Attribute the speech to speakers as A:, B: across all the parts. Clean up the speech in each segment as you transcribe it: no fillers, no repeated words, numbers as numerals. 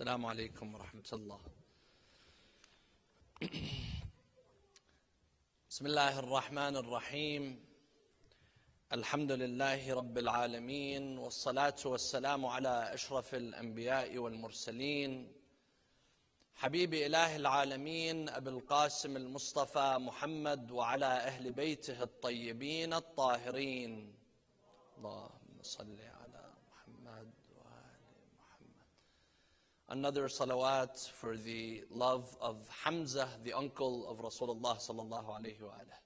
A: السلام عليكم ورحمة الله. بسم الله الرحمن الرحيم. الحمد لله رب العالمين، والصلاة والسلام على أشرف الأنبياء والمرسلين، حبيب إله العالمين أبي القاسم المصطفى محمد وعلى أهل بيته الطيبين الطاهرين. اللهم صل على محمد وآل محمد. Another salawat for the love of Hamza, the uncle of Rasulullah sallallahu alayhi wa alihi.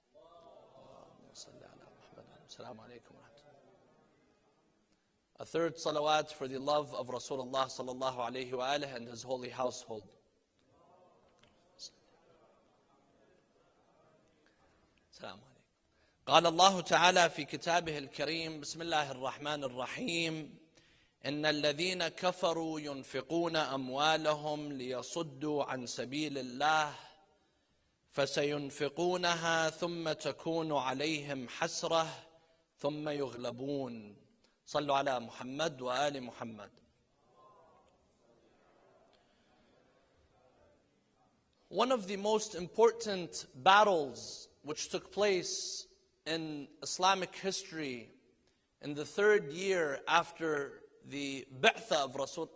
A: A third salawat for the love of Rasulullah sallallahu alayhi wa alihi and his holy household. السلام عليكم. قال الله تعالى في كتابه الكريم: بسم الله الرحمن الرحيم: إن الذين كفروا ينفقون أموالهم ليصدوا عن سبيل الله فسينفقونها ثم تكون عليهم حسرة ثم يغلبون. صلوا على محمد وآل محمد. One of the most important battles which took place in Islamic history in the third year after the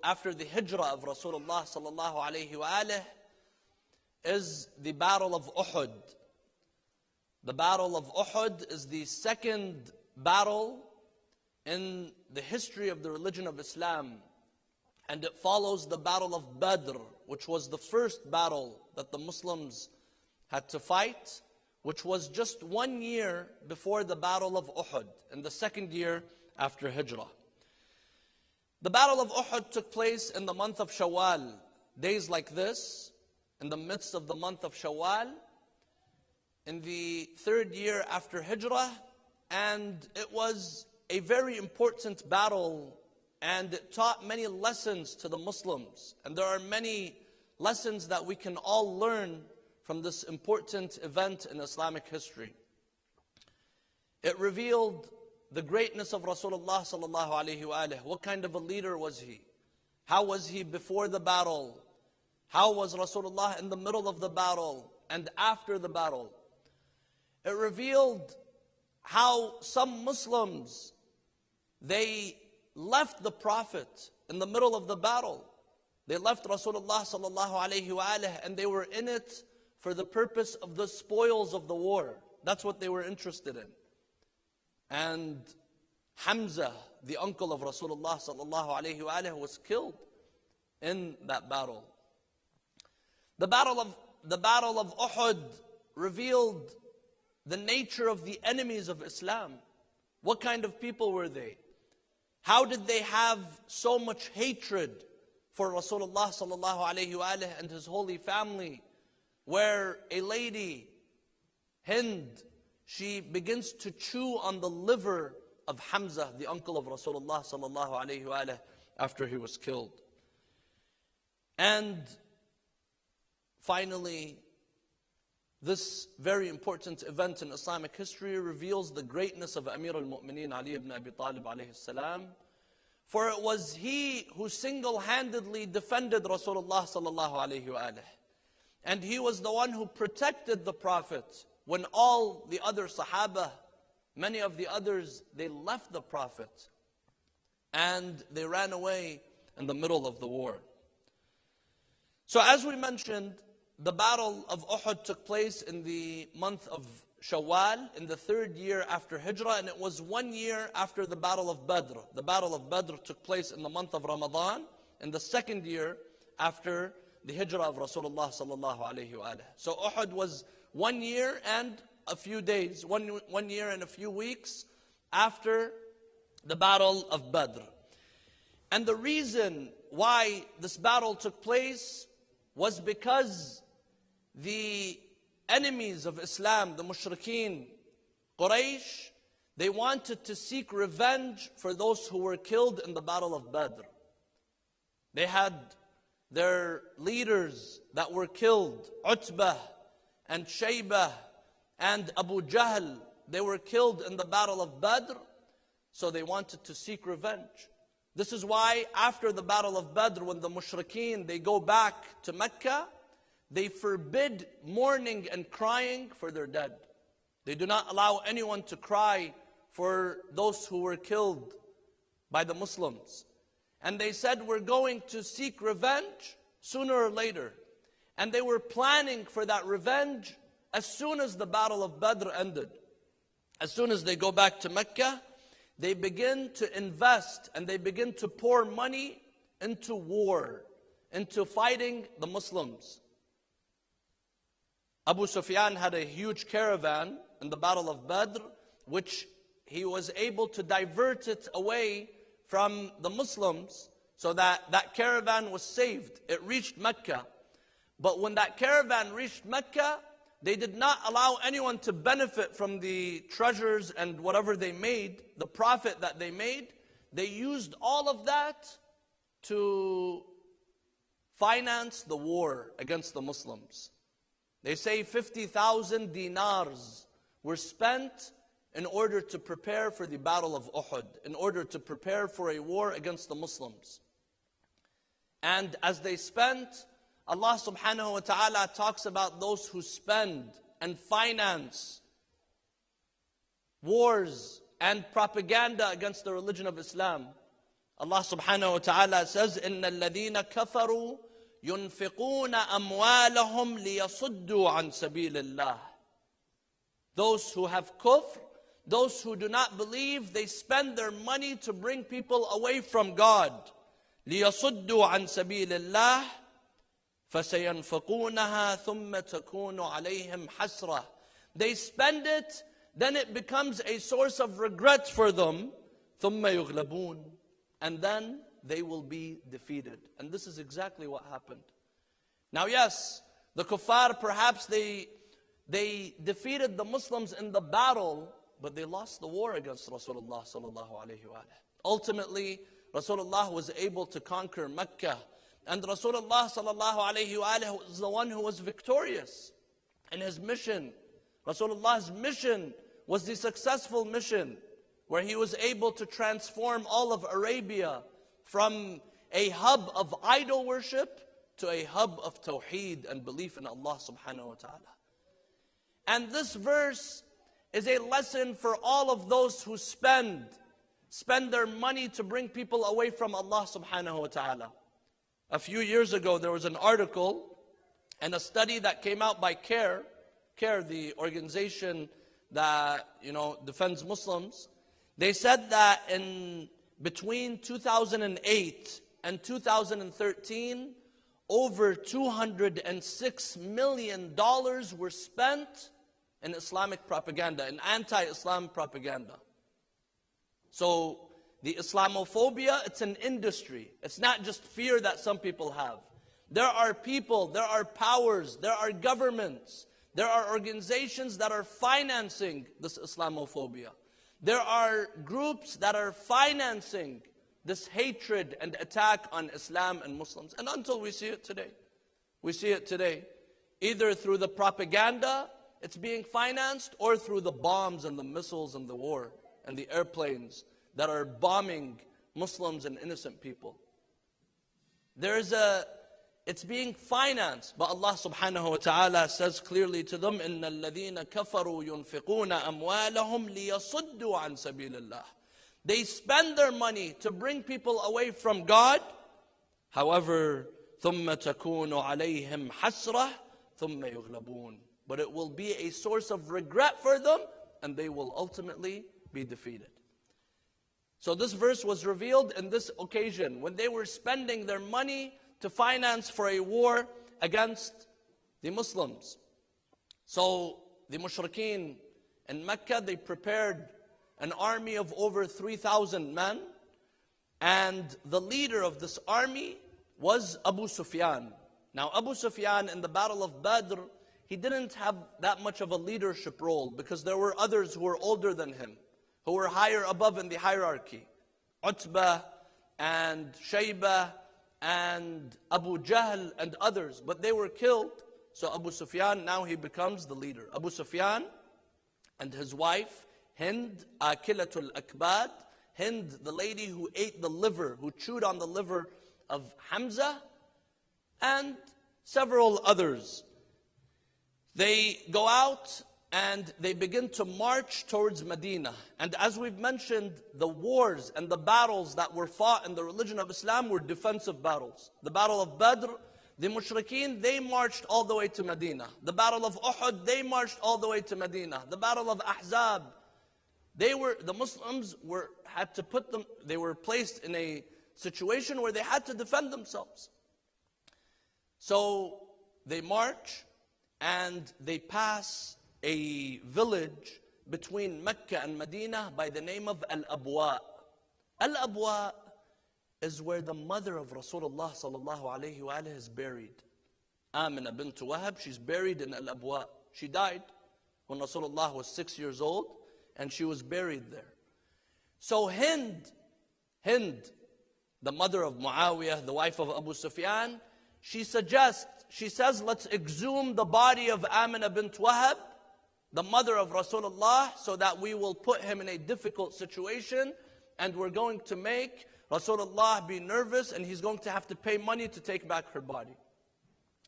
A: after the hijrah of Rasulullah sallallahu alayhi wa alihi is the Battle of Uhud. The Battle of Uhud is the second battle in the history of the religion of Islam, and it follows the Battle of Badr, which was the first battle that the Muslims had to fight, which was just 1 year before the Battle of Uhud, in the second year after Hijrah. The Battle of Uhud took place in the month of Shawwal, days like this, in the midst of the month of Shawwal, in the third year after Hijrah, and it was a very important battle, and it taught many lessons to the Muslims. And there are many lessons that we can all learn from this important event in Islamic history. It revealed the greatness of Rasulullah sallallahu alayhi wa alihi. What kind of a leader was he? How was he before the battle? How was Rasulullah in the middle of the battle and after the battle? It revealed how some Muslims, they left the Prophet in the middle of the battle. They left Rasulullah sallallahu alayhi wa alihi, and they were in it for the purpose of the spoils of the war. That's what they were interested in. And Hamza, the uncle of Rasulullah sallallahu alayhi wa alihi, was killed in that battle. The battle of Uhud revealed the nature of the enemies of Islam. What kind of people were they? How did they have so much hatred for Rasulullah sallallahu alayhi wa alihi and his holy family, where a lady, Hind, she begins to chew on the liver of Hamza, the uncle of Rasulullah sallallahu alayhi wa alihi, after he was killed. And finally, this very important event in Islamic history reveals the greatness of Amir al-Mu'mineen Ali ibn Abi Talib alayhi salam, for it was he who single-handedly defended Rasulullah sallallahu alayhi wa alihi. And he was the one who protected the Prophet when all the other Sahaba, many of the others, they left the Prophet and they ran away in the middle of the war. So as we mentioned, the Battle of Uhud took place in the month of Shawwal, in the third year after Hijrah, and it was 1 year after the Battle of Badr. The Battle of Badr took place in the month of Ramadan, in the second year after the Hijrah of Rasulullah sallallahu alayhi wa alihi. So Uhud was 1 year and a few days, one year and a few weeks after the Battle of Badr. And the reason why this battle took place was because the enemies of Islam, the mushrikeen, Quraysh, they wanted to seek revenge for those who were killed in the Battle of Badr. They had their leaders that were killed, Utbah and Shaybah and Abu Jahl. They were killed in the Battle of Badr, so they wanted to seek revenge. This is why after the Battle of Badr, when the mushrikeen, they go back to Mecca, they forbid mourning and crying for their dead. They do not allow anyone to cry for those who were killed by the Muslims. And they said, we're going to seek revenge sooner or later. And they were planning for that revenge as soon as the Battle of Badr ended. As soon as they go back to Mecca, they begin to invest and they begin to pour money into war, into fighting the Muslims. Abu Sufyan had a huge caravan in the Battle of Badr, which he was able to divert it away from the Muslims so that that caravan was saved. It reached Mecca. But when that caravan reached Mecca, they did not allow anyone to benefit from the treasures and whatever they made, the profit that they made. They used all of that to finance the war against the Muslims. They say 50,000 dinars were spent in order to prepare for the Battle of Uhud, in order to prepare for a war against the Muslims. And as they spent, Allah subhanahu wa ta'ala talks about those who spend and finance wars and propaganda against the religion of Islam. Allah subhanahu wa ta'ala says, إِنَّ الَّذِينَ كَفَرُوا يُنْفِقُونَ أَمْوَالَهُمْ لِيَصُدُّوا عَنْ سَبِيلِ اللَّهِ. Those who have kufr, those who do not believe, they spend their money to bring people away from God. لِيَصُدُّوا عَنْ سَبِيلِ اللَّهِ فَسَيَنْفِقُونَهَا ثُمَّ تَكُونُ عَلَيْهِمْ حَسْرَةٌ. They spend it, then it becomes a source of regret for them. ثُمَّ يُغْلَبُونَ. And then they will be defeated. And this is exactly what happened. Now yes, the kuffar, perhaps they defeated the Muslims in the battle, but they lost the war against Rasulullah sallallahu alayhi wa sallam. Ultimately, Rasulullah was able to conquer Mecca. And Rasulullah sallallahu alayhi wa sallam was the one who was victorious in his mission. Rasulullah's mission was the successful mission, where he was able to transform all of Arabia from a hub of idol worship to a hub of tawheed and belief in Allah subhanahu wa ta'ala. And this verse is a lesson for all of those who spend their money to bring people away from Allah subhanahu wa ta'ala. A few years ago, there was an article and a study that came out by CARE, the organization that, defends Muslims. They said that in between 2008 and 2013, over $206 million were spent in Islamic propaganda, in anti-Islam propaganda. So the Islamophobia, it's an industry. It's not just fear that some people have. There are people, there are powers, there are governments, there are organizations that are financing this Islamophobia. There are groups that are financing this hatred and attack on Islam and Muslims. And until we see it today. We see it today. Either through the propaganda, it's being financed, or through the bombs and the missiles and the war and the airplanes that are bombing Muslims and innocent people. It's being financed, but Allah subhanahu wa ta'ala says clearly to them, إِنَّ الَّذِينَ كَفَرُوا يُنْفِقُونَ أَمْوَالَهُمْ لِيَصُدُّوا عَنْ سَبِيلِ اللَّهِ. They spend their money to bring people away from God. However, ثُمَّ تَكُونُ عَلَيْهِمْ حَسْرَةٌ ثُمَّ يُغْلَبُونَ. But it will be a source of regret for them, and they will ultimately be defeated. So this verse was revealed in this occasion, when they were spending their money to finance for a war against the Muslims. So the mushrikeen in Mecca, they prepared an army of over 3,000 men. And the leader of this army was Abu Sufyan. Now Abu Sufyan in the Battle of Badr, he didn't have that much of a leadership role, because there were others who were older than him, who were higher above in the hierarchy. Utbah and Shaybah and Abu Jahl and others. But they were killed. So Abu Sufyan, now he becomes the leader. Abu Sufyan and his wife, Hind, Akilatul Akbad. Hind, the lady who ate the liver, who chewed on the liver of Hamza, and several others. They go out and they begin to march towards Medina. And as we've mentioned, the wars and the battles that were fought in the religion of Islam were defensive battles. The Battle of Badr, the Mushrikeen, they marched all the way to Medina. The Battle of Uhud, they marched all the way to Medina. The Battle of Ahzab, the Muslims were placed in a situation where they had to defend themselves. So they march and they pass a village between Mecca and Medina by the name of Al-Abwa. Al-Abwa is where the mother of Rasulullah sallallahu alayhi wa alayhi is buried. Amina bint Wahab, she's buried in Al-Abwa. She died when Rasulullah was 6 years old, and she was buried there. So Hind, the mother of Muawiyah, the wife of Abu Sufyan, she says, let's exhume the body of Amina bint Wahab, the mother of Rasulullah, so that we will put him in a difficult situation, and we're going to make Rasulullah be nervous, and he's going to have to pay money to take back her body.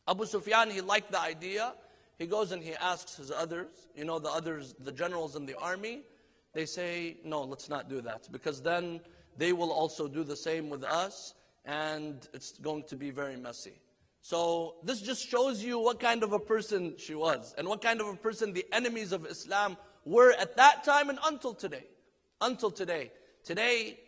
A: Abu Sufyan, he liked the idea. He goes and he asks his others, the generals in the army. They say, no, let's not do that, because then they will also do the same with us, and it's going to be very messy. So this just shows you what kind of a person she was, and what kind of a person the enemies of Islam were at that time and until today. Until today. Today,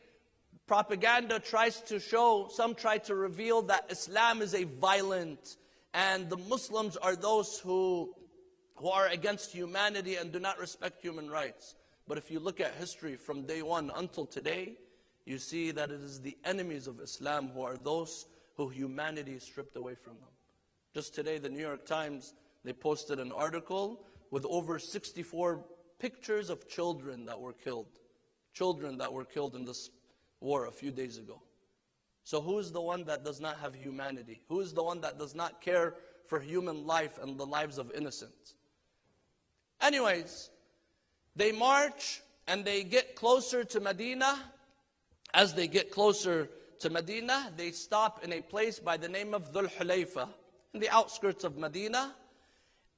A: propaganda tries to show, some try to reveal that Islam is a violent, and the Muslims are those who are against humanity and do not respect human rights. But if you look at history from day one until today, you see that it is the enemies of Islam who are those who humanity stripped away from them. Just today, the New York Times, they posted an article with over 64 pictures of children that were killed. Children that were killed in this war a few days ago. So who is the one that does not have humanity? Who is the one that does not care for human life and the lives of innocents? Anyways, they march and they get closer to Medina. As they get closer to Medina, they stop in a place by the name of Dhul Hulayfa, in the outskirts of Medina.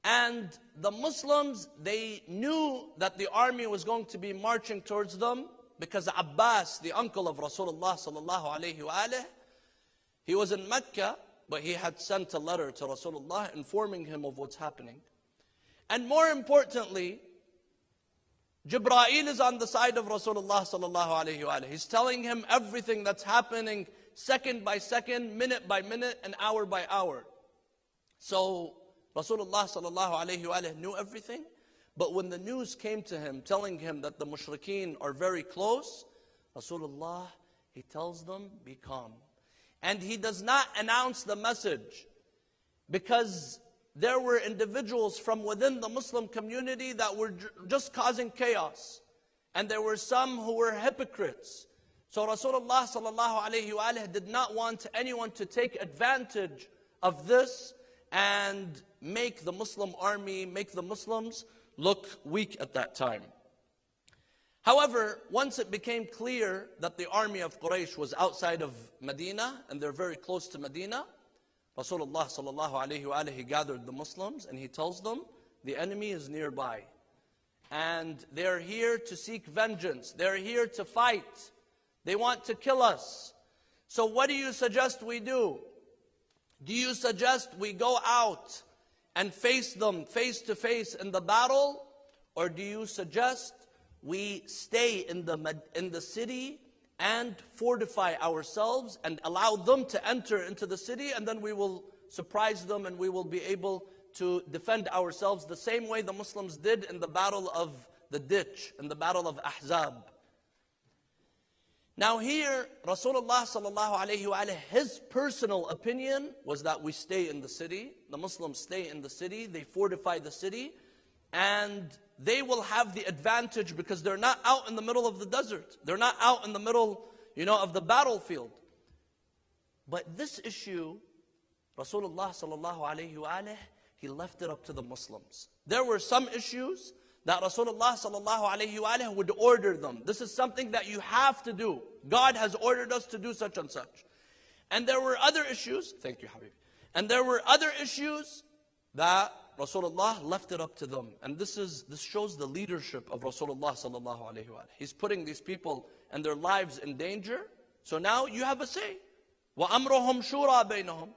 A: And the Muslims, they knew that the army was going to be marching towards them, because Abbas, the uncle of Rasulullah sallallahu alayhi wa alayhi, he was in Mecca, but he had sent a letter to Rasulullah informing him of what's happening. And more importantly, Jibreel is on the side of Rasulullah sallallahu alayhi wa alayhi. He's telling him everything that's happening second by second, minute by minute, and hour by hour. So Rasulullah sallallahu alayhi wa alayhi knew everything. But when the news came to him, telling him that the mushrikeen are very close, Rasulullah, he tells them, be calm. And he does not announce the message, because there were individuals from within the Muslim community that were just causing chaos. And there were some who were hypocrites. So Rasulullah sallallahu alayhi wa alayhi did not want anyone to take advantage of this and make the Muslim army, make the Muslims look weak at that time. However, once it became clear that the army of Quraysh was outside of Medina, and they're very close to Medina, Rasulullah sallallahu alayhi wa alayhi gathered the Muslims, and he tells them, the enemy is nearby. And they're here to seek vengeance. They're here to fight. They want to kill us. So what do you suggest we do? Do you suggest we go out and face them face to face in the battle? Or do you suggest we stay in the city and fortify ourselves and allow them to enter into the city, and then we will surprise them and we will be able to defend ourselves the same way the Muslims did in the battle of the ditch, in the battle of Ahzab? Now here, Rasulullah sallallahu alayhi wa alayhi, his personal opinion was that we stay in the city. The Muslims stay in the city, they fortify the city, and they will have the advantage because they're not out in the middle of the desert. They're not out in the middle, of the battlefield. But this issue, Rasulullah sallallahu alayhi wa alayhi, he left it up to the Muslims. There were some issues that Rasulullah sallallahu alayhi wa alihi would order them. This is something that you have to do. God has ordered us to do such and such. And there were other issues, thank you Habib, and there were other issues that Rasulullah left it up to them. And this shows the leadership of Rasulullah sallallahu alayhi wa alihi. He's putting these people and their lives in danger. So now you have a say. وَأَمْرُهُمْ شُورَى بَيْنَهُمْ.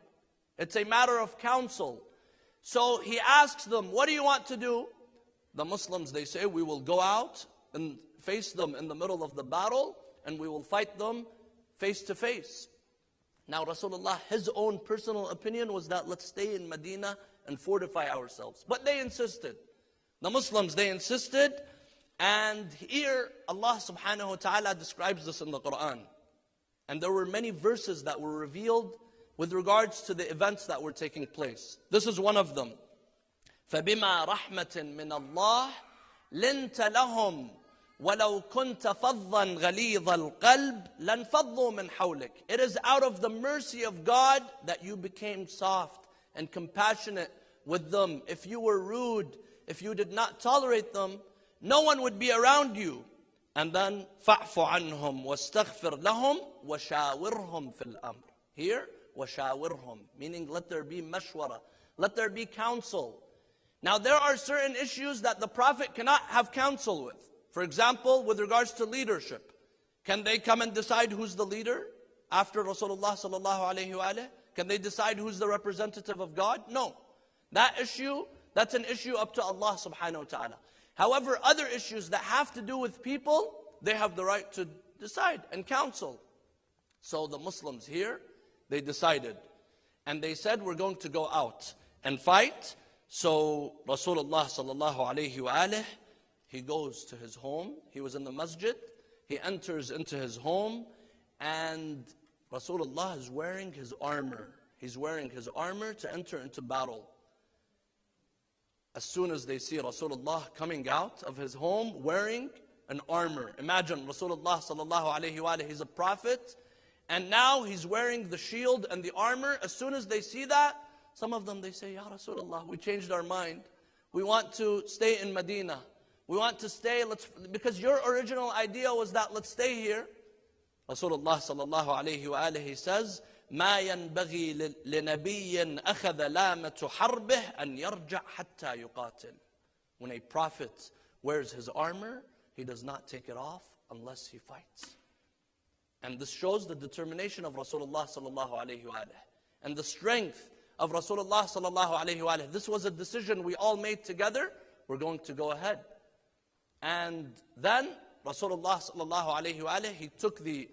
A: It's a matter of counsel. So he asks them, what do you want to do? The Muslims, they say, we will go out and face them in the middle of the battle, and we will fight them face to face. Now Rasulullah, his own personal opinion was that let's stay in Medina and fortify ourselves. But they insisted. The Muslims, they insisted. And here Allah subhanahu wa ta'ala describes this in the Quran. And there were many verses that were revealed with regards to the events that were taking place. This is one of them. فَبِمَا رَحْمَةٍ مِّنَ اللَّهِ لِنْتَ لَهُمْ وَلَوْ كُنْتَ فَضًّا غَلِيظَ الْقَلْبِ لَنْفَضُّوا مِنْ حَوْلِكَ. It is out of the mercy of God that you became soft and compassionate with them. If you were rude, if you did not tolerate them, no one would be around you. And then فَعْفُ عَنْهُمْ وَاسْتَغْفِرْ لَهُمْ وَشَاوِرْهُمْ فِي الْأَمْرِ. Here, وَشَاوِرْهُمْ, meaning let there be mashwara, let there be counsel. Now there are certain issues that the Prophet cannot have counsel with. For example, with regards to leadership. Can they come and decide who's the leader after Rasulullah sallallahu alayhi wa alayhi? Can they decide who's the representative of God? No. That issue, that's an issue up to Allah subhanahu wa ta'ala. However, other issues that have to do with people, they have the right to decide and counsel. So the Muslims here, they decided. And they said, we're going to go out and fight. So Rasulullah sallallahu alayhi wa alayhi, he goes to his home. He was in the masjid. He enters into his home. And Rasulullah is wearing his armor. He's wearing his armor to enter into battle. As soon as they see Rasulullah coming out of his home wearing an armor. Imagine Rasulullah sallallahu alayhi wa alayhi, he's a prophet. And now he's wearing the shield and the armor. As soon as they see that, some of them, they say, Ya Rasulullah, we changed our mind. We want to stay in Medina. We want to stay, because your original idea was that let's stay here. Rasulullah sallallahu alayhi wa alayhi says, ما ينبغي لنبي أخذ لامة حربه أن يرجع حتى يقاتل. When a prophet wears his armor, he does not take it off unless he fights. And this shows the determination of Rasulullah sallallahu alayhi wa alayhi, and the strength of Rasulullah sallallahu alayhi wa alayhi. This was a decision we all made together. We're going to go ahead. And then Rasulullah sallallahu alayhi wa alayhi, he took the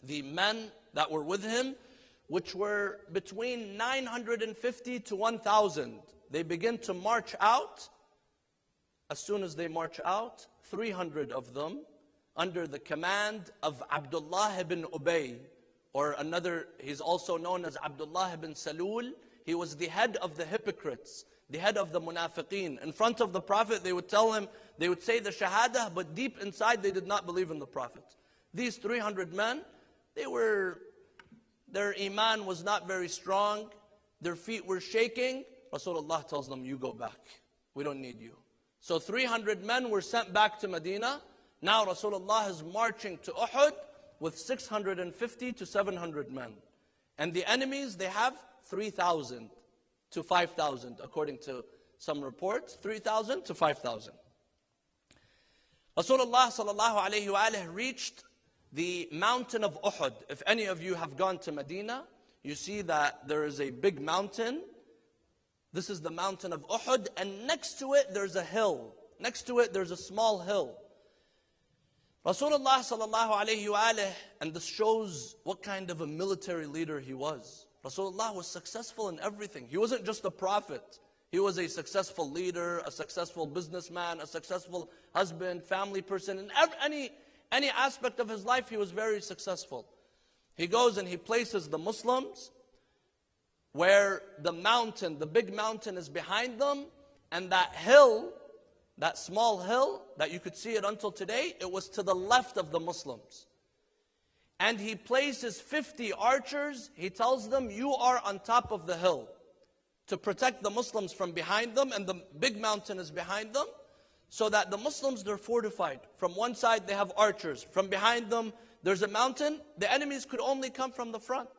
A: men that were with him, which were between 950 to 1,000. They begin to march out. As soon as they march out, 300 of them, under the command of Abdullah ibn Ubay, or another, he's also known as Abdullah ibn Salul. He was the head of the hypocrites, the head of the munafiqeen. In front of the Prophet, they would tell him, they would say the shahada, but deep inside they did not believe in the Prophet. These 300 men, their iman was not very strong. Their feet were shaking. Rasulullah tells them, you go back. We don't need you. So 300 men were sent back to Medina. Now Rasulullah is marching to Uhud with 650 to 700 men. And the enemies, they have 3,000 to 5,000, according to some reports, 3,000 to 5,000. Rasulullah sallallahu alayhi wa alayhi reached the mountain of Uhud. If any of you have gone to Medina, you see that there is a big mountain. This is the mountain of Uhud, and next to it there's a hill. Next to it there's a small hill. Rasulullah sallallahu alayhi wa alayhi, and this shows what kind of a military leader he was. Rasulullah was successful in everything. He wasn't just a prophet. He was a successful leader, a successful businessman, a successful husband, family person. In any aspect of his life, he was very successful. He goes and he places the Muslims where the mountain, the big mountain is behind them, and that hill, that small hill, that you could see it until today, it was to the left of the Muslims. And he places 50 archers. He tells them, you are on top of the hill to protect the Muslims from behind them, and the big mountain is behind them. so that the Muslims, they're fortified. From one side they have archers. From behind them there's a mountain. The enemies could only come from the front.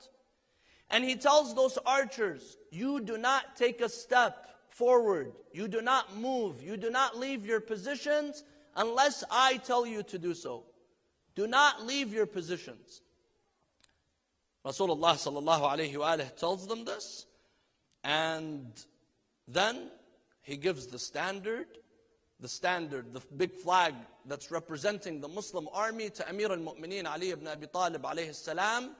A: And he tells those archers, you do not take a step forward. You do not move. You do not leave your positions unless I tell you to do so. Do not leave your positions. Rasulullah sallallahu alayhi wa alayhi tells them this. And then he gives the standard, the big flag that's representing the Muslim army to Amir al-Mu'mineen Ali ibn Abi Talib alayhi salam.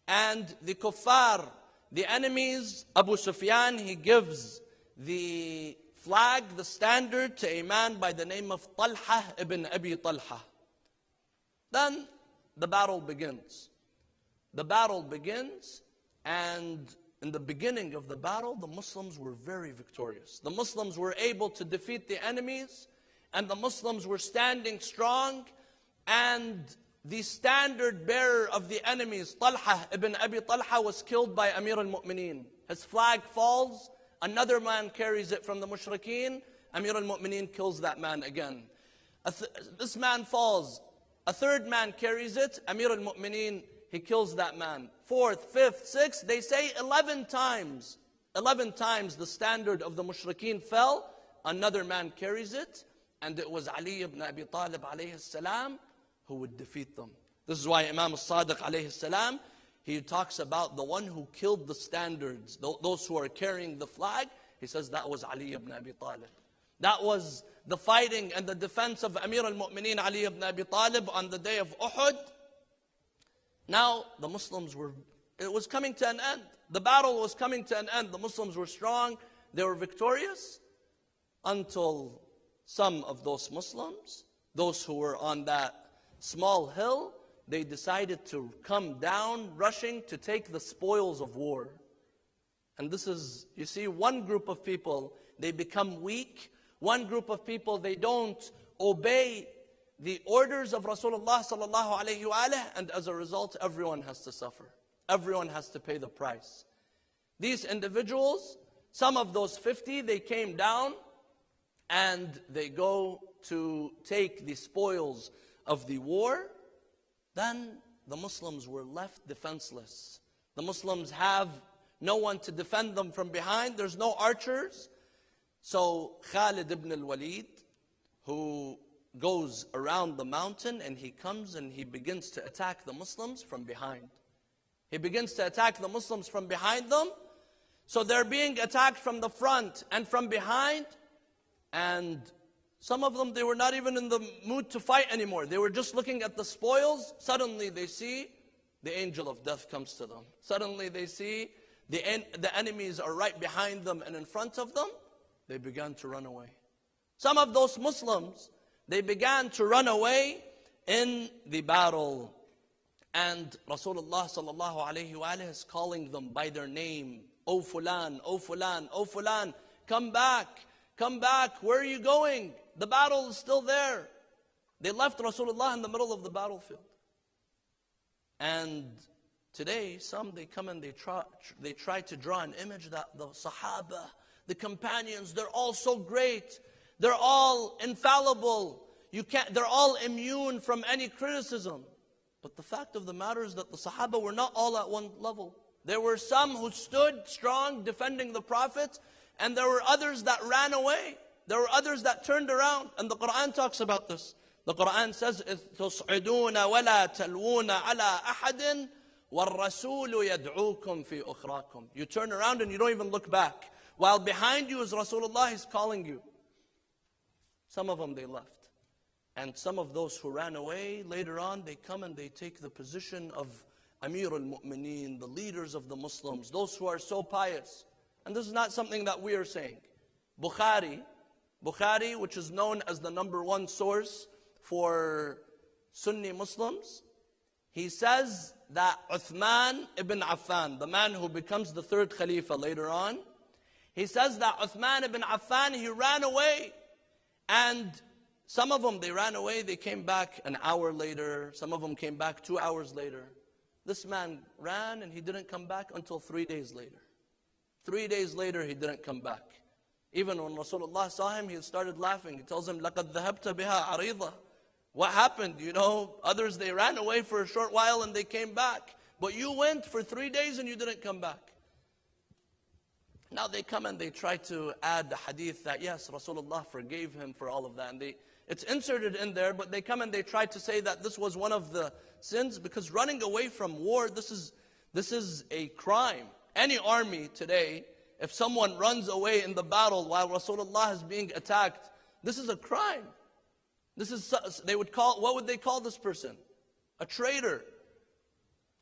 A: And the kuffar, the enemies, Abu Sufyan, he gives the flag, the standard, to a man by the name of Talha ibn Abi Talha. Then the battle begins. The battle begins, and in the beginning of the battle, the Muslims were very victorious. The Muslims were able to defeat the enemies, and the Muslims were standing strong, and the standard bearer of the enemies, Talha ibn Abi Talha, was killed by Amir al-Mu'mineen. His flag falls, another man carries it from the mushrikeen, Amir al-Mu'mineen kills that man again. This man falls, a third man carries it, Amir al-Mu'mineen, he kills that man. Fourth, fifth, sixth, they say 11 times. 11 times the standard of the mushrikeen fell, another man carries it, and it was Ali ibn Abi Talib alayhi salam who would defeat them. This is why Imam al-Sadiq alayhi salam, he talks about the one who killed the standards, those who are carrying the flag. He says that was Ali ibn Abi Talib. That was the fighting and the defense of Amir al-Mu'mineen Ali ibn Abi Talib on the day of Uhud. Now the Muslims it was coming to an end. The battle was coming to an end. The Muslims were strong, they were victorious, until some of those Muslims, those who were on that small hill, they decided to come down, rushing to take the spoils of war. And this is, you see, one group of people, they become weak. One group of people, they don't obey the orders of Rasulullah sallallahu alayhi wa alayhi, and as a result, everyone has to suffer. Everyone has to pay the price. These individuals, some of those 50, they came down and they go to take the spoils of the war. Then the Muslims were left defenseless. The Muslims have no one to defend them from behind. There's no archers. So Khalid ibn al-Walid, who goes around the mountain, and he comes and he begins to attack the Muslims from behind. He begins to attack the Muslims from behind them. So they're being attacked from the front and from behind. And some of them, they were not even in the mood to fight anymore. They were just looking at the spoils. Suddenly they see the angel of death comes to them. Suddenly they see the enemies are right behind them and in front of them. They began to run away. Some of those Muslims, they began to run away in the battle. And Rasulullah sallallahu alayhi wa alayhi is calling them by their name. O Fulan, O Fulan, O Fulan, come back, come back, where are you going? The battle is still there. They left Rasulullah in the middle of the battlefield. And today, some, they come and they try to draw an image that the Sahaba, the companions, they're all so great. They're all infallible. They're all immune from any criticism. But the fact of the matter is that the Sahaba were not all at one level. There were some who stood strong defending the Prophet, and there were others that ran away. There were others that turned around. And the Quran talks about this. The Quran says, إِذْ تُصْعِدُونَ وَلَا تَلْوُونَ عَلَىٰ أَحَدٍ وَالرَّسُولُ يَدْعُوكُمْ فِي أُخْرَاكُمْ. You turn around and you don't even look back. While behind you is Rasulullah, he's calling you. Some of them, they left. And some of those who ran away, later on, they come and they take the position of Amir al-Mu'mineen, the leaders of the Muslims, those who are so pious. And this is not something that we are saying. Bukhari, which is known as the #1 source for Sunni Muslims, he says that Uthman ibn Affan, the man who becomes the 3rd Khalifa later on, he says that Uthman ibn Affan, he ran away. And some of them, they ran away, they came back an hour later. Some of them came back 2 hours later. This man ran and he didn't come back until 3 days later. 3 days later, he didn't come back. Even when Rasulullah saw him, he started laughing. He tells him, لَقَدْ ذَهَبْتَ بِهَا عَرِيضًا. What happened? You know, others, they ran away for a short while and they came back. But you went for 3 days and you didn't come back. Now they come and they try to add the hadith that, yes, Rasulullah forgave him for all of that. And it's inserted in there, but they come and they try to say that this was one of the sins, because running away from war, this is a crime. Any army today, if someone runs away in the battle while Rasulullah is being attacked, this is a crime. What would they call this person? A traitor.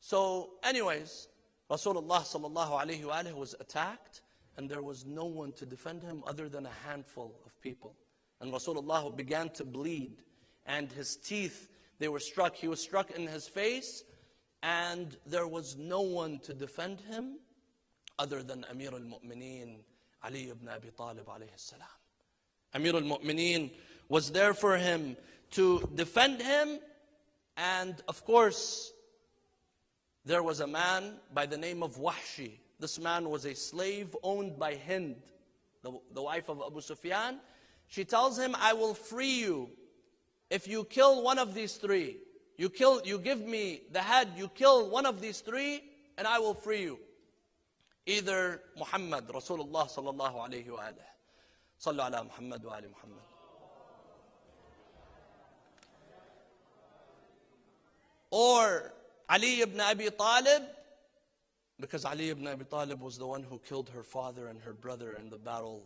A: So anyways, Rasulullah sallallahu alayhi wa alihi was attacked, and there was no one to defend him other than a handful of people. And Rasulullah began to bleed, and his teeth, they were struck. He was struck in his face, and there was no one to defend him other than Amir al-Mu'mineen, Ali ibn Abi Talib alayhi salam. Amir al-Mu'mineen was there for him to defend him. And of course, there was a man by the name of Wahshi. This man was a slave owned by Hind, the wife of Abu Sufyan. She tells him, I will free you if you kill one of these three. You give me the head, you kill one of these three, and I will free you. Either Muhammad, Rasulullah sallallahu alayhi wa alihi. Sallu ala Muhammad wa ali Muhammad. Or Ali ibn Abi Talib, because Ali ibn Abi Talib was the one who killed her father and her brother in the battle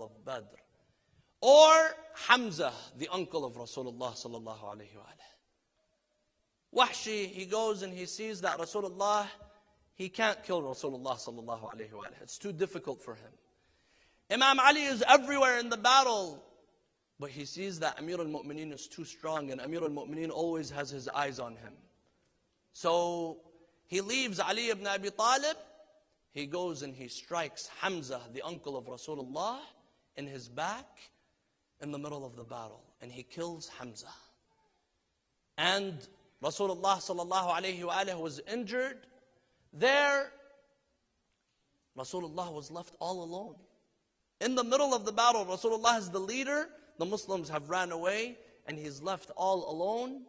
A: of Badr. Or Hamza, the uncle of Rasulullah sallallahu alayhi wa alihi. Wahshi, he goes and he sees that Rasulullah, he can't kill Rasulullah sallallahu alayhi wa alihi. It's too difficult for him. Imam Ali is everywhere in the battle, but he sees that Amir al-Mu'mineen is too strong, and Amir al-Mu'mineen always has his eyes on him. So he leaves Ali ibn Abi Talib. He goes and he strikes Hamza, the uncle of Rasulullah, in his back in the middle of the battle, and he kills Hamza. And Rasulullah sallallahu alayhi wa alihi was injured. There, Rasulullah was left all alone. In the middle of the battle, Rasulullah is the leader. The Muslims have ran away, and he's left all alone,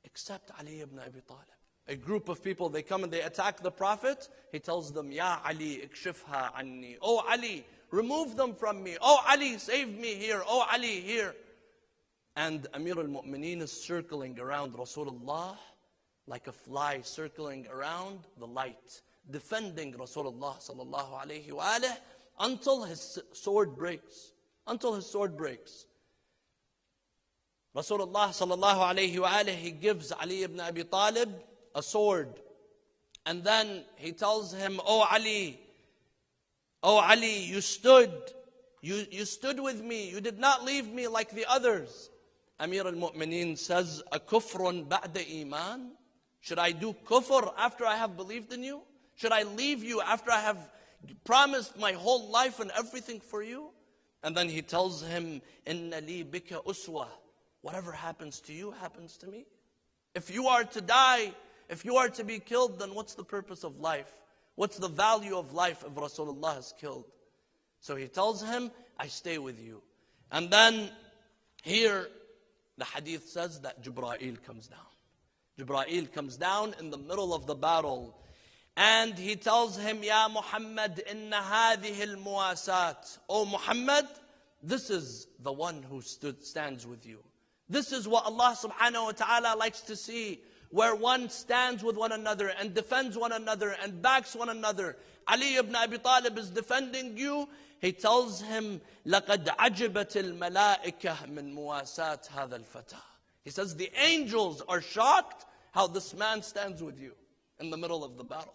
A: except Ali ibn Abi Talib. A group of people, they come and they attack the Prophet. He tells them, Ya Ali, ikshifha anni. Oh Ali, remove them from me. Oh Ali, save me here. Oh Ali, here. And Amir al-Mu'mineen is circling around Rasulullah like a fly circling around the light, defending Rasulullah sallallahu alayhi wa alihi until his sword breaks. Until his sword breaks. Rasulullah sallallahu alayhi wa alihi, he gives Ali ibn Abi Talib a sword. And then he tells him, Oh Ali, you stood with me. You did not leave me like the others. Amir al-Mu'mineen says, A kufrun ba'da iman? Should I do kufr after I have believed in you? Should I leave you after I have promised my whole life and everything for you? And then he tells him, Inna li bika uswa. Whatever happens to you happens to me. If you are to die, if you are to be killed, then what's the purpose of life? What's the value of life if Rasulullah is killed? So he tells him, I stay with you. And then here, the hadith says that Jibreel comes down. Jibreel comes down in the middle of the battle. And he tells him, Ya Muhammad, inna hadhihi al-muwasat. Oh Muhammad, this is the one who stands with you. This is what Allah subhanahu wa ta'ala likes to see, where one stands with one another and defends one another and backs one another. Ali ibn Abi Talib is defending you. He tells him, لَقَدْ عَجِبَتِ الْمَلَائِكَةِ مِنْ مُوَاسَاتِ هَذَا الْفَتَى. He says, the angels are shocked how this man stands with you in the middle of the battle.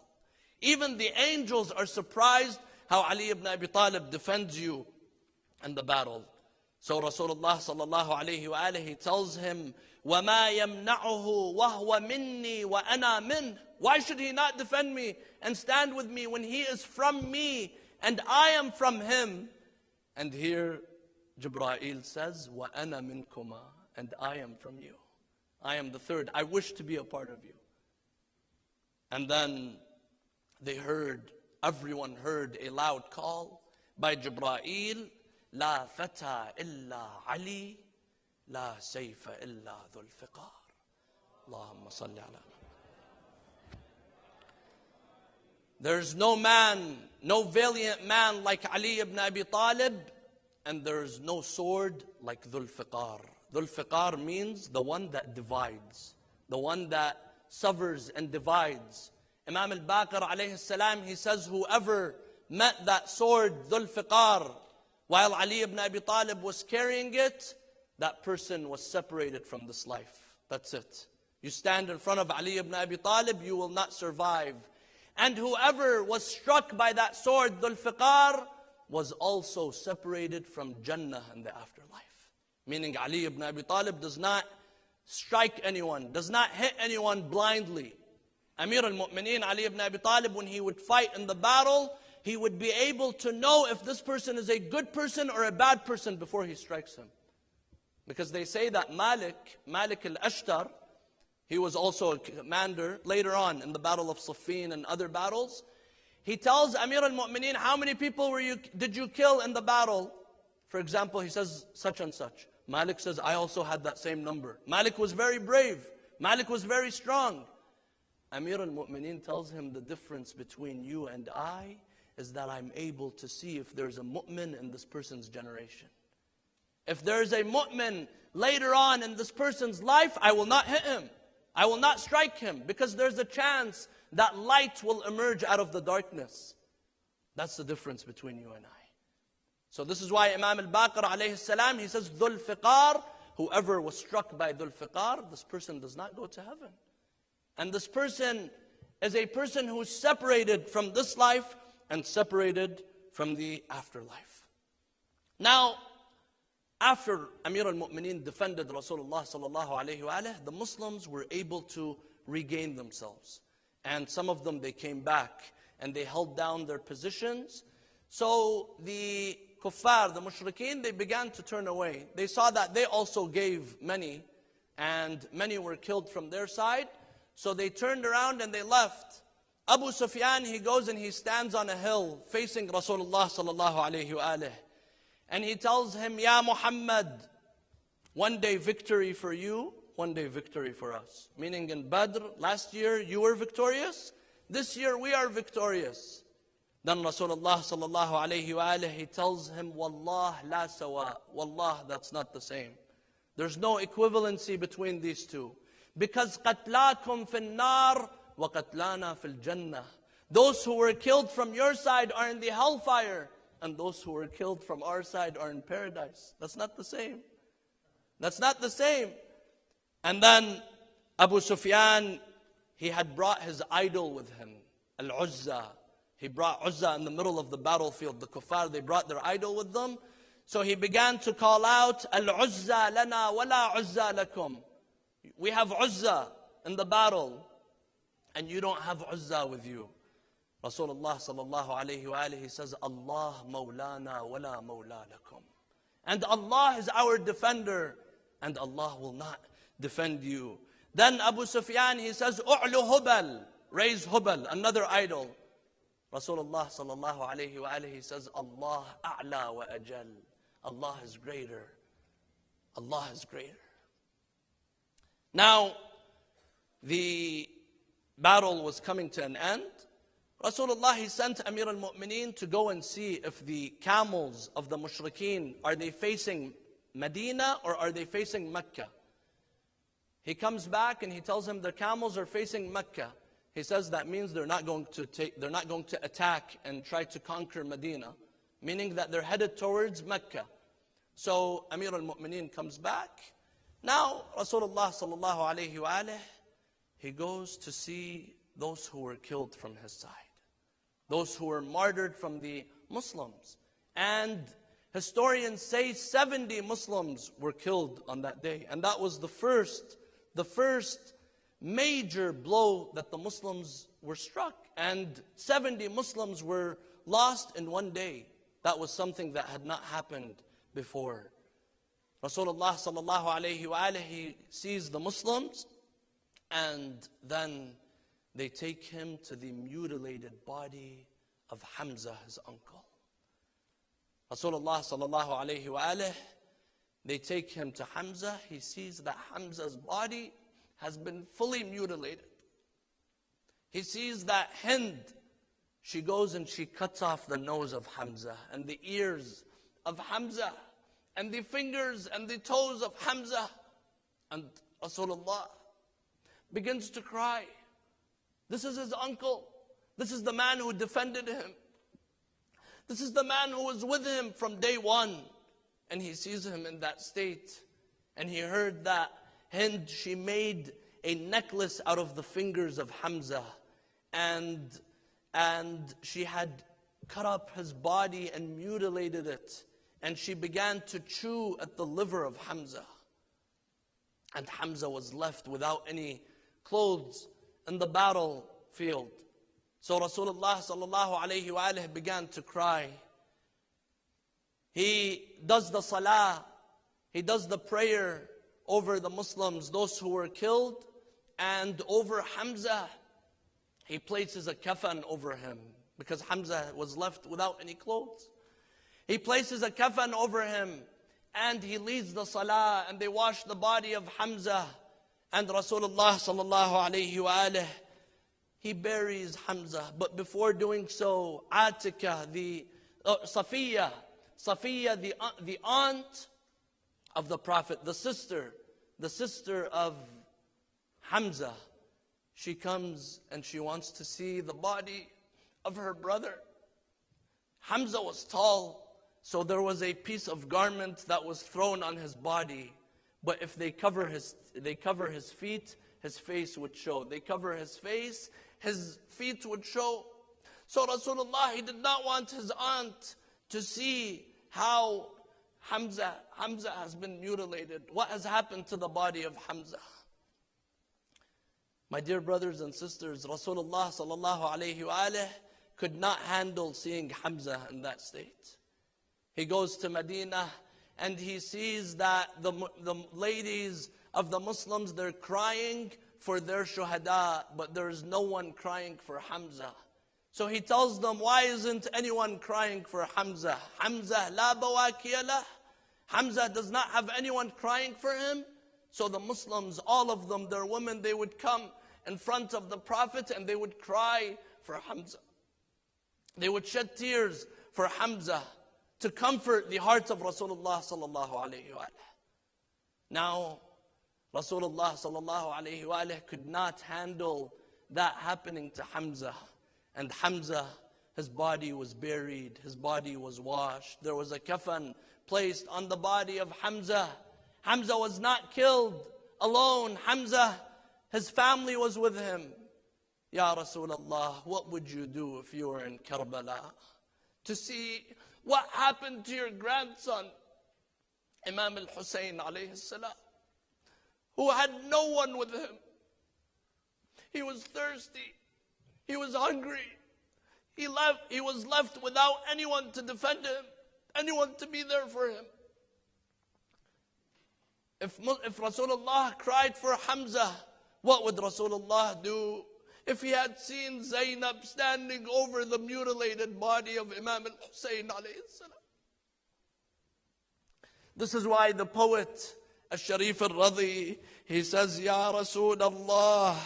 A: Even the angels are surprised how Ali ibn Abi Talib defends you in the battle. So Rasulullah sallallahu alayhi wa alihi tells him, وَمَا يَمْنَعُهُ وَهُوَ مِنِّي وَأَنَا مِنْهُ. Why should he not defend me and stand with me when he is from me and I am from him? And here Jibreel says, وَأَنَا مِنْكُمَا. And I am from you. I am the third. I wish to be a part of you. And then everyone heard a loud call. by Jibreel, لا فتى إلا علي لا سيف إلا ذو الفقار. اللهم صل على. There's no man, no valiant man like Ali ibn Abi Talib, and there's no sword like Dhul Fiqar. Dhul Fiqar means the one that divides, the one that severs and divides. Imam al-Baqir alayhi salam, he says, whoever met that sword, Dhul Fiqar, while Ali ibn Abi Talib was carrying it, that person was separated from this life. That's it. You stand in front of Ali ibn Abi Talib, you will not survive. And whoever was struck by that sword, Dhul Fiqar, was also separated from Jannah in the afterlife. Meaning Ali ibn Abi Talib does not strike anyone, does not hit anyone blindly. Amir al-Mu'mineen Ali ibn Abi Talib, when he would fight in the battle, he would be able to know if this person is a good person or a bad person before he strikes him. Because they say that Malik al-Ashtar, he was also a commander later on in the Battle of Siffin and other battles. He tells Amir al-Mu'mineen, how many people did you kill in the battle? For example, he says such and such. Malik says, I also had that same number. Malik was very brave. Malik was very strong. Amir al-Mu'mineen tells him, the difference between you and I is that I'm able to see if there's a mu'min in this person's generation. If there's a mu'min later on in this person's life, I will not hit him. I will not strike him, because there's a chance that light will emerge out of the darkness. That's the difference between you and I. So this is why Imam al-Baqir alayhi salam, he says, Dhul Fiqar, whoever was struck by Dhul Fiqar, this person does not go to heaven. And this person is a person who's separated from this life and separated from the afterlife. Now, after Amir al-Mu'mineen defended Rasulullah sallallahu alayhi wa alayhi, the Muslims were able to regain themselves. And some of them, they came back and they held down their positions. So the kuffar, the mushrikeen, they began to turn away. They saw that they also gave many, and many were killed from their side. So they turned around and they left. Abu Sufyan, he goes and he stands on a hill facing Rasulullah sallallahu alayhi wa alayhi. And he tells him, Ya Muhammad, one day victory for you, one day victory for us. Meaning in Badr, last year you were victorious, this year we are victorious. Then Rasulullah sallallahu alayhi wa alayhi, he tells him, Wallah la sawa, Wallah, that's not the same. There's no equivalency between these two. Because قَتْلَاكُمْ فِي النَّارِ وَقَتْلَانَا فِي الْجَنَّةِ. Those who were killed from your side are in the hellfire, and those who were killed from our side are in paradise. That's not the same. That's not the same. And then Abu Sufyan, he had brought his idol with him, Al-Uzza. He brought Uzza in the middle of the battlefield. The kuffar, they brought their idol with them. So he began to call out, Al-Uzza lana wala Uzza lakum. We have Uzza in the battle, and you don't have Uzza with you. Rasulullah sallallahu alayhi wa alayhi says, Allah mawlana wala mawla lakum. And Allah is our defender, and Allah will not defend you. Then Abu Sufyan, he says, U'lu Hubal, raise Hubal, another idol. Rasulullah sallallahu alayhi wa alayhi says, Allah a'la wa ajal. Allah is greater. Allah is greater. Now, the battle was coming to an end. Rasulullah, he sent Amir al-Mu'mineen to go and see if the camels of the mushrikeen, are they facing Medina or are they facing Mecca? He comes back and he tells him the camels are facing Mecca. He says that means they're not going to attack and try to conquer Medina, meaning that they're headed towards Mecca. So Amir al-Mu'mineen comes back. Now Rasulullah sallallahu alayhi wa alayhi, he goes to see those who were killed from his side, those who were martyred from the Muslims. And historians say 70 Muslims were killed on that day. And that was the first major blow that the Muslims were struck. And 70 Muslims were lost in one day. That was something that had not happened before. Rasulullah sallallahu alayhi wa alayhi, he sees the Muslims, and then they take him to the mutilated body of Hamza, his uncle. Rasulullah sallallahu alayhi wa alihi, they take him to Hamza. He sees that Hamza's body has been fully mutilated. He sees that Hind, she goes and she cuts off the nose of Hamza and the ears of Hamza and the fingers and the toes of Hamza. And Rasulullah begins to cry. This is his uncle. This is the man who defended him. This is the man who was with him from day one. And he sees him in that state. And he heard that Hind, she made a necklace out of the fingers of Hamza. And she had cut up his body and mutilated it. And she began to chew at the liver of Hamza. And Hamza was left without any clothes in the battlefield. So Rasulullah sallallahu alayhi wa alihi began to cry. He does the salah, he does the prayer over the Muslims, those who were killed, and over Hamza, he places a kafan over him because Hamza was left without any clothes. He places a kafan over him and he leads the salah and they wash the body of Hamza. And Rasulullah sallallahu alayhi wa alihi, he buries Hamza. But before doing so, Atika, Safiya, the aunt of the Prophet, the sister of Hamza, she comes and she wants to see the body of her brother. Hamza was tall, so there was a piece of garment that was thrown on his body. But if they cover his feet, his face would show. They cover his face, his feet would show. So Rasulullah, he did not want his aunt to see how Hamza has been mutilated. What has happened to the body of Hamza? My dear brothers and sisters, Rasulullah sallallahu alayhi wa alihi could not handle seeing Hamza in that state. He goes to Medina and he sees that the ladies of the Muslims, they're crying for their shuhada, but there is no one crying for Hamza. So he tells them, why isn't anyone crying for Hamza? Hamza la bawakiya lah. Hamza does not have anyone crying for him. So the Muslims, all of them, their women, they would come in front of the Prophet and they would cry for Hamza. They would shed tears for Hamza to comfort the hearts of Rasulullah sallallahu alayhi wa alihi. Now, Rasulullah sallallahu alayhi wa alihi could not handle that happening to Hamza. And Hamza, his body was buried, his body was washed. There was a kafan placed on the body of Hamza. Hamza was not killed alone. Hamza, his family was with him. Ya Rasulullah, what would you do if you were in Karbala? To see what happened to your grandson, Imam al-Hussein alayhi salam, who had no one with him. He was thirsty. He was hungry. He was left without anyone to defend him, anyone to be there for him. If Rasulullah cried for Hamza, what would Rasulullah do if he had seen Zainab standing over the mutilated body of Imam al-Hussein alayhi salam? This is why the poet Al-Sharif al-Radhi, he says, Ya Rasul Allah,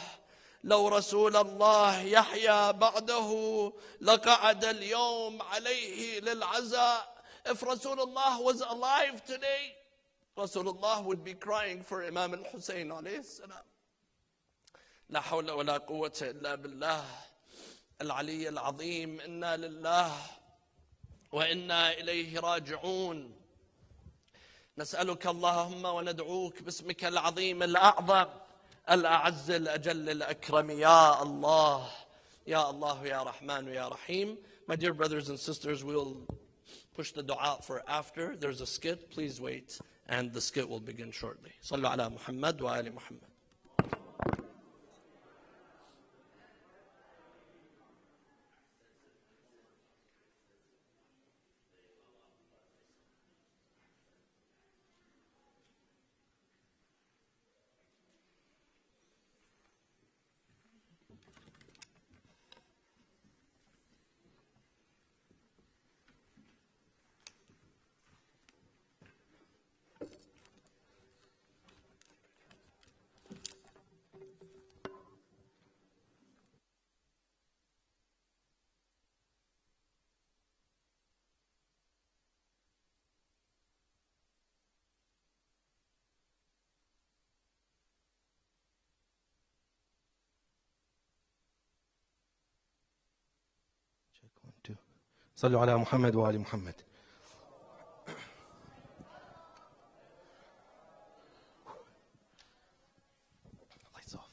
A: لو رسول الله يحيى بعده لقعد اليوم عليه للعزاء. If Rasulullah was alive today, Rasulullah would be crying for Imam al-Hussein alayhi salam. لا حول ولا قوة إلا بالله العلي العظيم. إنا لله وإنا إليه راجعون. نسألك اللهم وندعوك باسمك العظيم الأعظم الأعز الأجل الأكرم يا الله يا الله يا رحمن يا رحيم. My dear brothers and sisters, we'll push the dua for after. There's a skit, please wait, and the skit will begin shortly. صلوا على محمد وآل محمد.
B: صلوا على محمد وآل محمد. Lights off.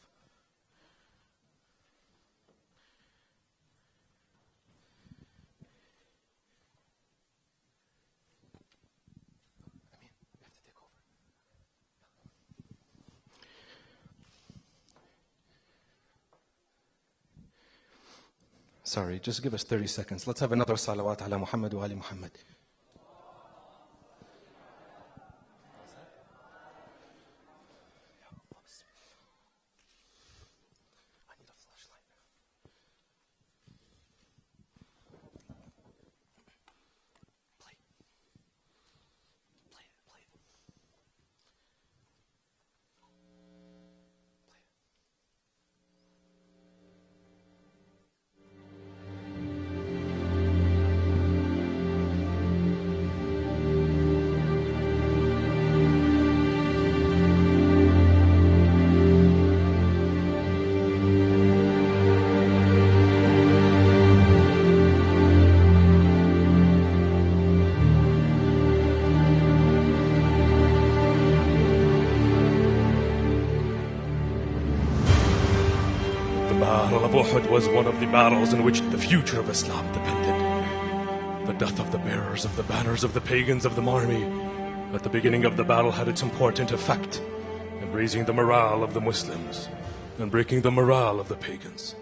B: Sorry, just give us 30 seconds. Let's have another salawat ala Muhammad wa ali Muhammad. I need a flashlight. Play. Play it, play it. The Battle of Uhud was one of the battles in which the future of Islam depended. The death of the bearers of the banners of the pagans of the army at the beginning of the battle had its important effect in raising the morale of the Muslims and breaking the morale of the pagans,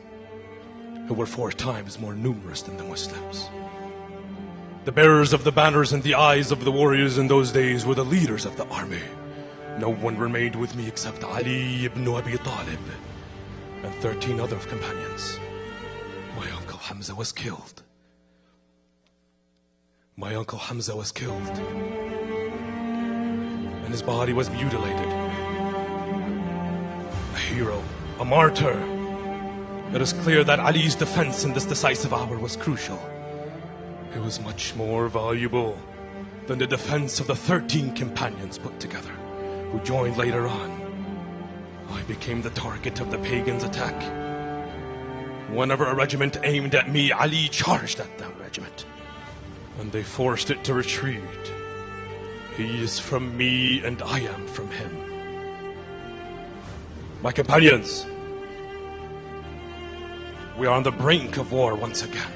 B: who were 4 times more numerous than the Muslims. The bearers of the banners in the eyes of the warriors in those days were the leaders of the army. No one remained with me except Ali ibn Abi Talib and 13 other companions. My uncle Hamza was killed. My uncle Hamza was killed, and his body was mutilated. A hero, a martyr. It is clear that Ali's defense in this decisive hour was crucial. It was much more valuable than the defense of the 13 companions put together, who joined later on. I became the target of the pagans' attack. Whenever a regiment aimed at me, Ali charged at that regiment, and they forced it to retreat. He is from me, and I am from him. My companions, we are on the brink of war once again.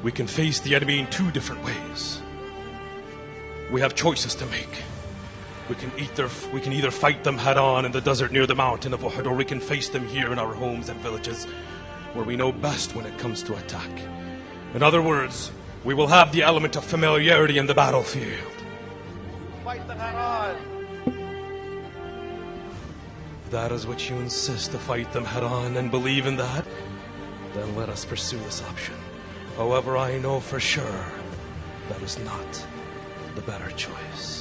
B: We can face the enemy in 2 different ways. We have choices to make. We can either fight them head on in the desert near the mountain of Uhud, or we can face them here in our homes and villages, where we know best when it comes to attack. In other words, we will have the element of familiarity in the battlefield.
C: Fight them head on.
B: If that is what you insist, to fight them head on and believe in that, then let us pursue this option. However, I know for sure that is not the better choice.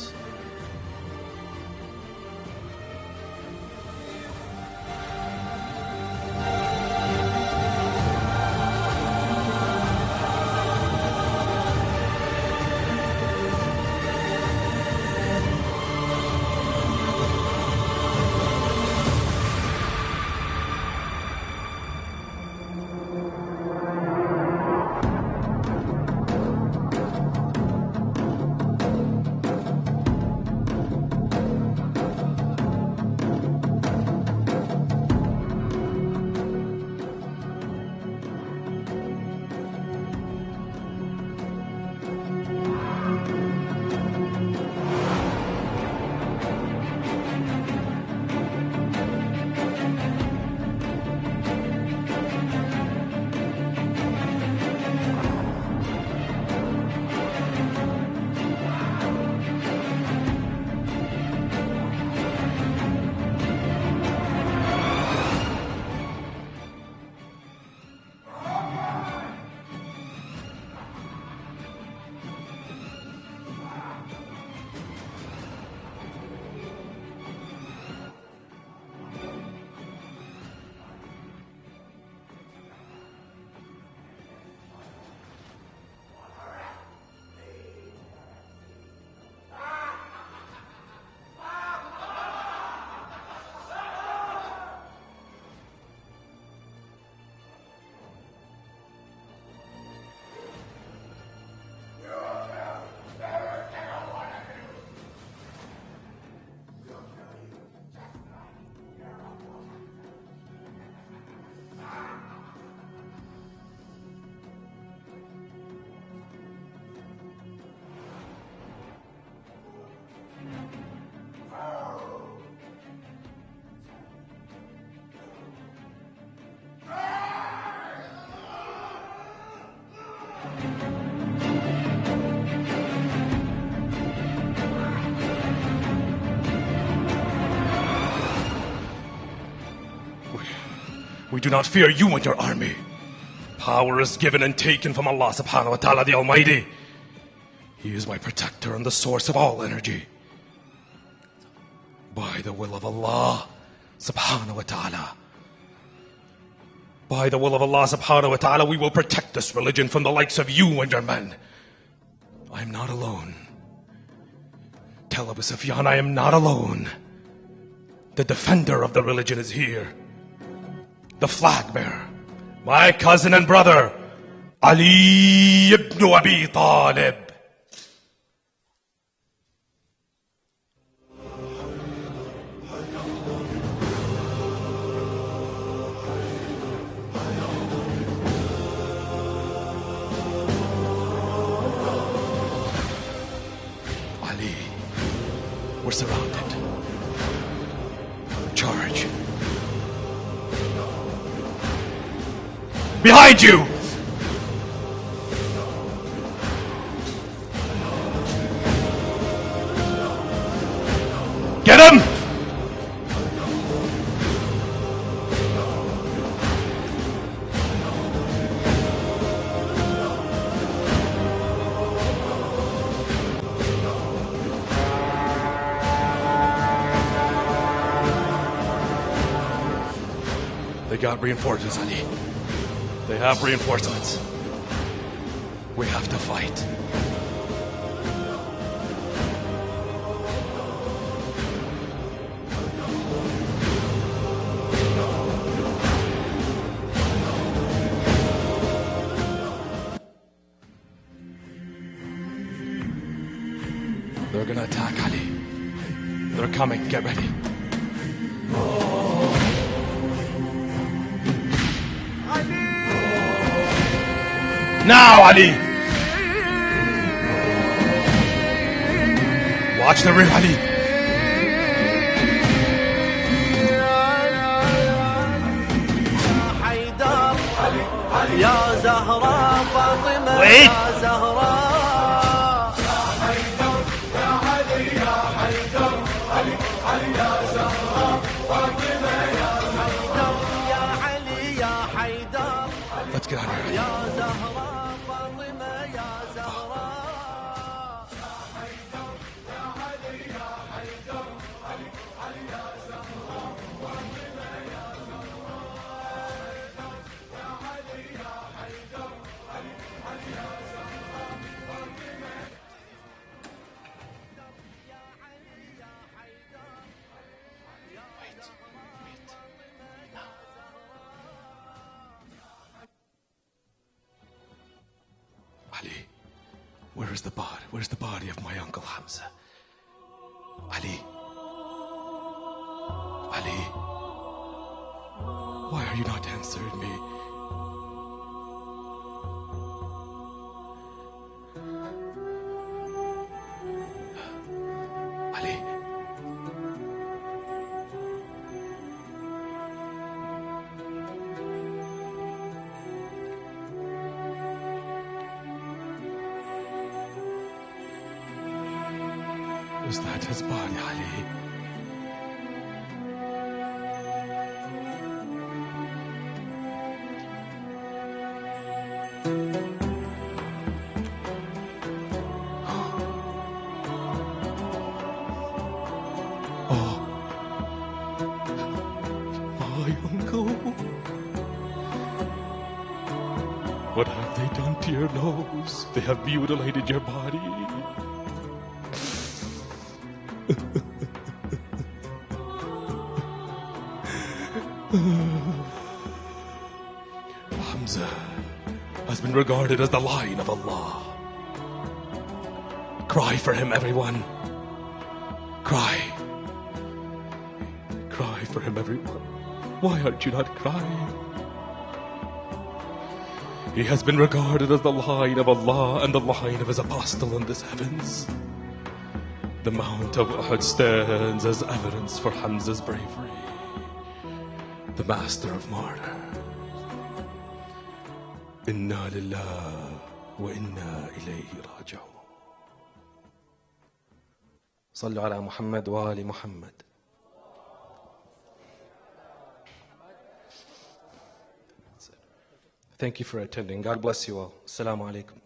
B: We do not fear you and your army. Power is given and taken from Allah subhanahu wa ta'ala the Almighty. He is my protector and the source of all energy. By the will of Allah subhanahu wa ta'ala. By the will of Allah subhanahu wa ta'ala, we will protect this religion from the likes of you and your men. I am not alone. Tell Abu Sufyan I am not alone. The defender of the religion is here. The flag bearer, my cousin and brother, Ali ibn Abi Talib. Ali, we're surrounded. Charge. Behind you! Get him! They got reinforcements, Ali. They have reinforcements. We have to fight. They're gonna attack, Ali. They're coming. Get ready. Now, Ali! Watch the rear, Ali! Wait! Let's get out of here. Ali, where's the body? Where's the body of my uncle Hamza? Ali. Ali. Why are you not answering me? Ali. Is that his body, Ali? Oh, my uncle. What have they done to your nose? They have mutilated your body. Hamza has been regarded as the lion of Allah. Cry for him, everyone. Cry. Cry for him, everyone. Why aren't you not crying? He has been regarded as the lion of Allah and the lion of his apostle in this heavens. The Mount of Uhud stands as evidence for Hamza's bravery. The master of martyr. Inna lillah wa inna ilayhi raji'un. صلوا على محمد وآل محمد. Thank you for attending. God bless you all. Assalamu alaikum.